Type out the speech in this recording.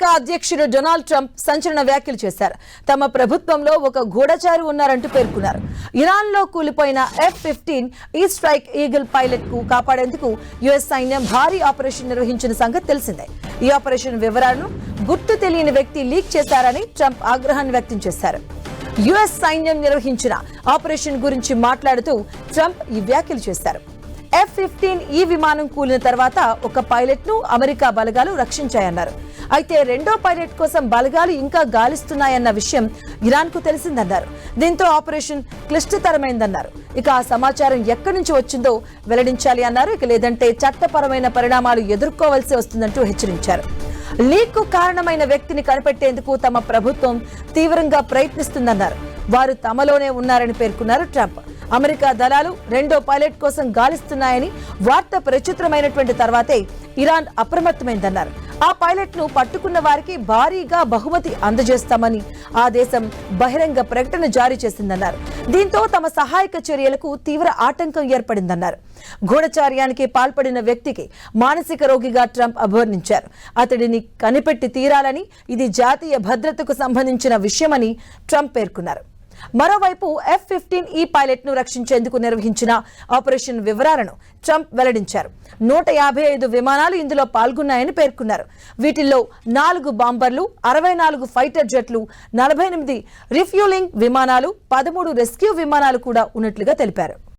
America అధ్యక్షుడు Donald Trump సంచలన వ్యాఖ్యలు చేశారు. తమ ప్రభుత్వంలో ఒక గూఢచారి ఉన్నారంటూ పేర్కొన్నారు. ఇరాన్లో కూలిపోయిన F-15 ఈ స్ట్రైక్ ఈగిల్ పైలట్ కు కాపాడేందుకు యుఎస్ సైన్యం భారీ ఆపరేషన్ నిర్వహించిన సంగతి తెలిసిందే. ఈ ఆపరేషన్ వివరాలను గుర్తు తెలియని వ్యక్తి లీక్ చేశారని ట్రంప్ ఆగ్రహాన్ని వ్యక్తం చేశారు. యుఎస్ సైన్యం నిర్వహించిన ఆపరేషన్ గురించి మాట్లాడుతూ ట్రంప్ ఈ వ్యాఖ్యలు చేశారు. F-15 ఈ విమానం కూలిన తర్వాత ఒక పైలట్ ను అమెరికా బలగాలు రక్షించాయన్నారు. అయితే రెండో పైలట్ కోసం బలగాలు ఇంకా గాలిస్తున్నాయన్న విషయం ఇరాన్ కు తెలిసిందన్నారు. దీంతో ఆపరేషన్ క్లిష్టతరమైందన్నారు. ఇక ఆ సమాచారం ఎక్కడి నుంచి వచ్చిందో వెల్లడించాలి అన్నారు. ఇక లేదంటే చట్టపరమైన పరిణామాలు ఎదుర్కోవాల్సి వస్తుందంటూ హెచ్చరించారు. లీక్ కు కారణమైన వ్యక్తిని కనిపెట్టేందుకు తమ ప్రభుత్వం తీవ్రంగా ప్రయత్నిస్తుందన్నారు. వారు తమలోనే ఉన్నారని పేర్కొన్నారు ట్రంప్. అమెరికా దళాలు రెండో పైలట్ కోసం గాలిస్తున్నాయని వార్త ప్రచురితమైనటువంటి తర్వాతే ఇరాన్ అప్రమత్తమైందన్నారు. ఆ పైలట్ ను పట్టుకున్న వారికి భారీగా బహుమతి అందజేస్తామని ఆ దేశం బహిరంగ ప్రకటన జారీ చేసిందన్నారు. దీంతో తమ సహాయక చర్యలకు తీవ్ర ఆటంకం ఏర్పడిందన్నారు. గూఢచార్యానికి పాల్పడిన వ్యక్తికి మానసిక రోగిగా ట్రంప్ అభివర్ణించారు. అతడిని కనిపెట్టి తీరాలని, ఇది జాతీయ భద్రతకు సంబంధించిన విషయమని ట్రంప్ పేర్కొన్నారు. మరోవైపు F-15 ఈ పైలట్ ను రక్షించేందుకు నిర్వహించిన ఆపరేషన్ వివరాలను ట్రంప్ వెల్లడించారు. 155 విమానాలు ఇందులో పాల్గొన్నాయని పేర్కొన్నారు. వీటిల్లో 4 బాంబర్లు, 64 ఫైటర్ జెట్లు, 48 రిఫ్యూలింగ్ విమానాలు, 13 రెస్క్యూ విమానాలు కూడా ఉన్నట్లుగా తెలిపారు.